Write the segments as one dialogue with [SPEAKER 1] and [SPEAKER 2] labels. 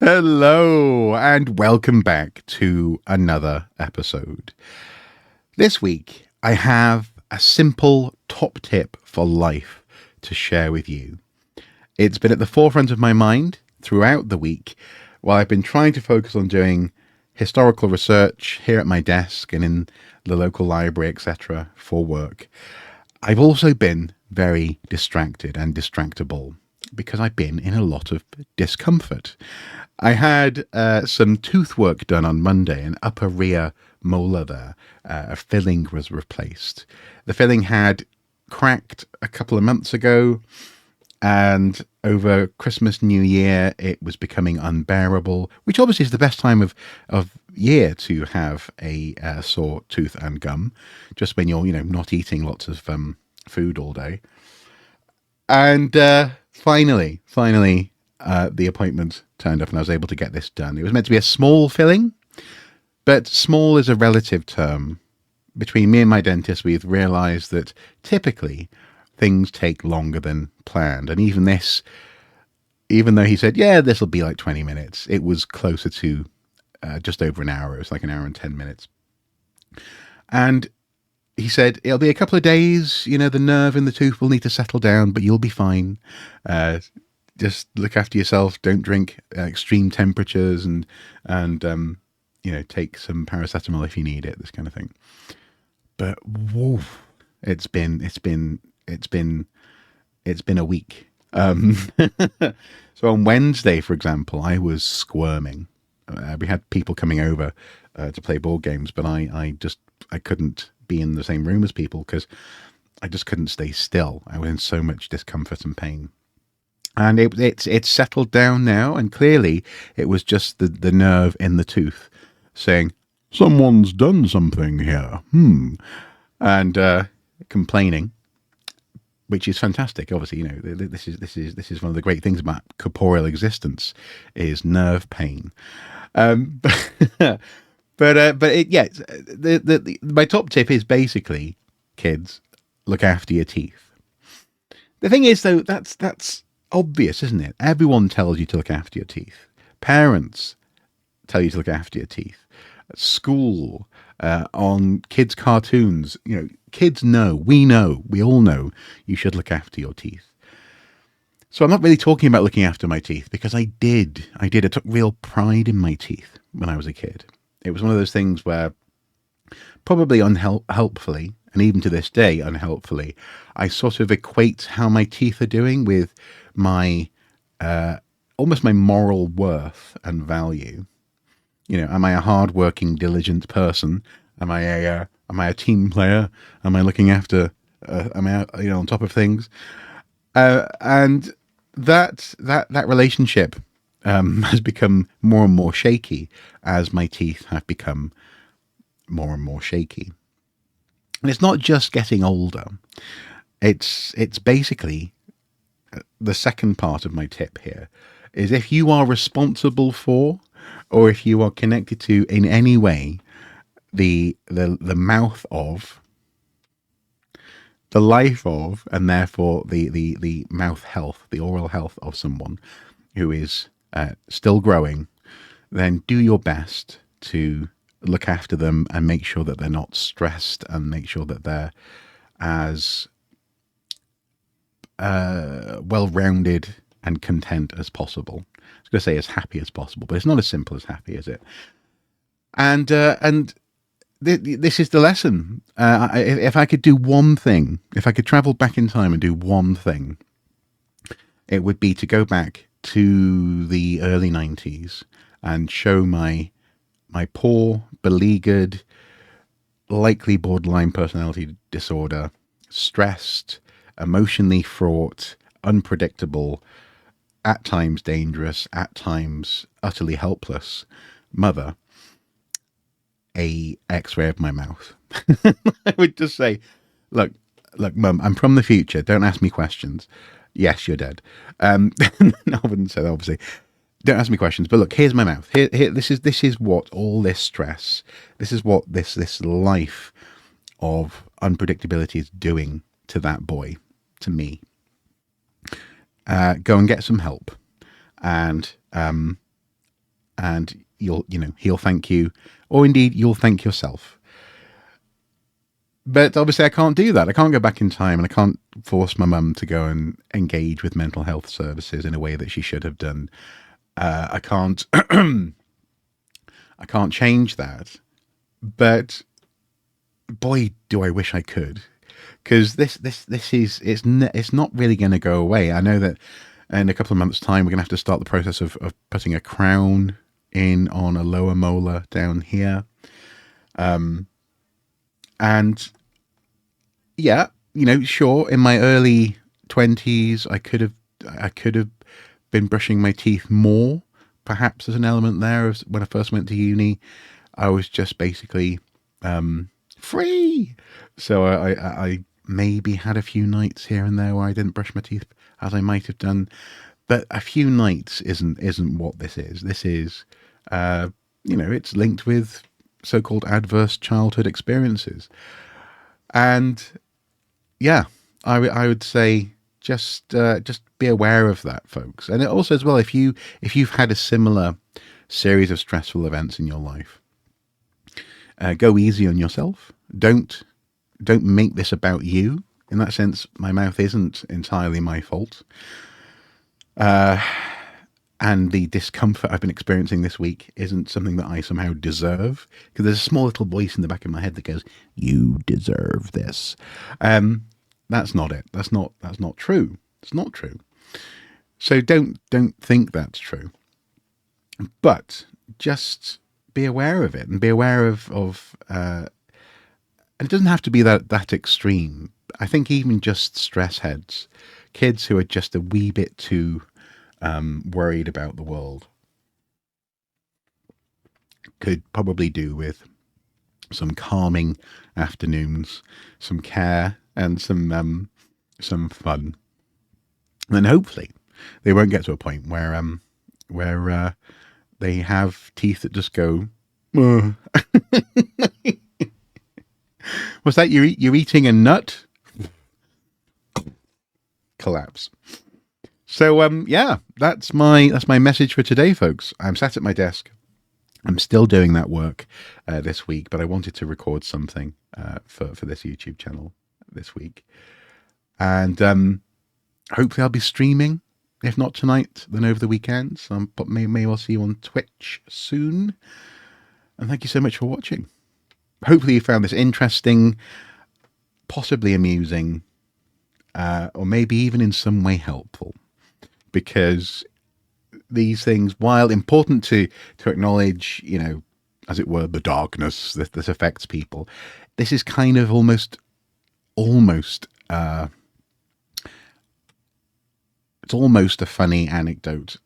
[SPEAKER 1] Hello, and welcome back to another episode. This week, I have a simple top tip for life to share with you. It's been at the forefront of my mind throughout the week while I've been trying to focus on doing historical research here at my desk and in the local library, etc., for work. I've also been very distracted and distractible because I've been in a lot of discomfort. I had some tooth work done on Monday, an upper rear molar there. A filling was replaced. The filling had cracked a couple of months ago, and over Christmas, New Year, it was becoming unbearable, which obviously is the best time of year to have a sore tooth and gum, just when you're, not eating lots of food all day. And finally, the appointment turned up and I was able to get this done. It was meant to be a small filling, but small is a relative term. Between me and my dentist, we've realized that typically things take longer than planned. And even this, even though he said, yeah, this will be like 20 minutes, it was closer to just over an hour. It was like an hour and 10 minutes. And he said, it'll be a couple of days, the nerve in the tooth will need to settle down, but you'll be fine. Just look after yourself. Don't drink extreme temperatures and take some paracetamol if you need it, this kind of thing. But whoa, it's been a week. So on Wednesday, for example, I was squirming. We had people coming over to play board games, but I couldn't be in the same room as people because I just couldn't stay still. I was in so much discomfort and pain. And it's settled down now, and clearly it was just the nerve in the tooth saying, someone's done something here, and complaining, which is fantastic. Obviously, this is one of the great things about corporeal existence is nerve pain. But my top tip is basically, kids, look after your teeth. The thing is, though, that's obvious, isn't it? Everyone tells you to look after your teeth. Parents tell you to look after your teeth. At school, on kids' cartoons, kids know, we all know you should look after your teeth. So I'm not really talking about looking after my teeth because I did. I took real pride in my teeth when I was a kid. It was one of those things where probably unhelpfully, and even to this day unhelpfully, I sort of equate how my teeth are doing with my almost my moral worth and value. Am I a hard-working, diligent person? Am I a team player? Am I looking after? Am I on top of things? And that relationship has become more and more shaky as my teeth have become more and more shaky. And it's not just getting older. It's basically the second part of my tip here is if you are responsible for, or if you are connected to in any way, the mouth of, the life of, and therefore the mouth health, the oral health of someone who is still growing, then do your best to look after them and make sure that they're not stressed and make sure that they're as well-rounded and content as possible. I was going to say as happy as possible, but it's not as simple as happy, is it? And this is the lesson. If I could do one thing, if I could travel back in time and do one thing, it would be to go back to the early 90s and show my poor, beleaguered, likely borderline personality disorder, stressed, emotionally fraught, unpredictable, at times dangerous, at times utterly helpless mother a x-ray of my mouth. I would just say, look, mum, I'm from the future. Don't ask me questions. Yes, you're dead. No, I wouldn't say that, obviously. Don't ask me questions, but look, here's my mouth. Here, this is what all this stress, this is what this life of unpredictability is doing to that boy, to me. Go and get some help, and and he'll thank you, or indeed you'll thank yourself. But obviously I can't do that. I can't go back in time, and I can't force my mum to go and engage with mental health services in a way that she should have done. I can't I can't change that. But boy, do I wish I could, because it's not really going to go away. I know that in a couple of months' time we're going to have to start the process of putting a crown in on a lower molar down here. And yeah, sure, in my early 20s, I could have been brushing my teeth more. Perhaps there's an element there of when I first went to uni, I was just basically free. So I maybe had a few nights here and there where I didn't brush my teeth as I might have done. But a few nights isn't what this is. This is, it's linked with so-called adverse childhood experiences. And yeah, I would say just be aware of that, folks. And also as well, if you've had a similar series of stressful events in your life, go easy on yourself. Don't make this about you. In that sense, my mouth isn't entirely my fault. And the discomfort I've been experiencing this week isn't something that I somehow deserve, because there's a small little voice in the back of my head that goes, "You deserve this." That's not it. That's not true. It's not true. So don't think that's true. But just be aware of it, and be aware of and it doesn't have to be that extreme. I think even just stress heads, kids who are just a wee bit too worried about the world, could probably do with some calming afternoons, some care, and some fun. And then hopefully they won't get to a point where they have teeth that just go. Was that you're eating a nut? Collapse. So yeah, that's my message for today, folks. I'm sat at my desk. I'm still doing that work this week, but I wanted to record something for this YouTube channel this week, and hopefully I'll be streaming. If not tonight, then over the weekend. So may well see you on Twitch soon. And thank you so much for watching. Hopefully you found this interesting, possibly amusing, or maybe even in some way helpful. Because these things, while important to acknowledge, as it were, the darkness that this affects people, this is kind of almost it's almost a funny anecdote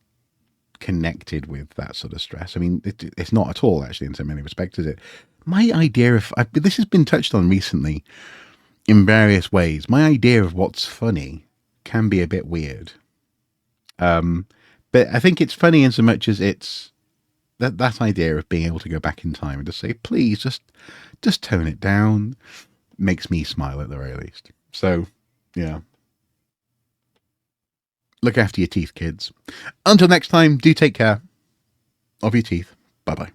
[SPEAKER 1] connected with that sort of stress. I mean, it's not at all, actually, in so many respects, is it? My idea of this has been touched on recently in various ways. My idea of what's funny can be a bit weird. But I think it's funny in so much as it's that idea of being able to go back in time and just say, please, just tone it down, makes me smile at the very least. So, yeah. Look after your teeth, kids. Until next time, do take care of your teeth. Bye-bye.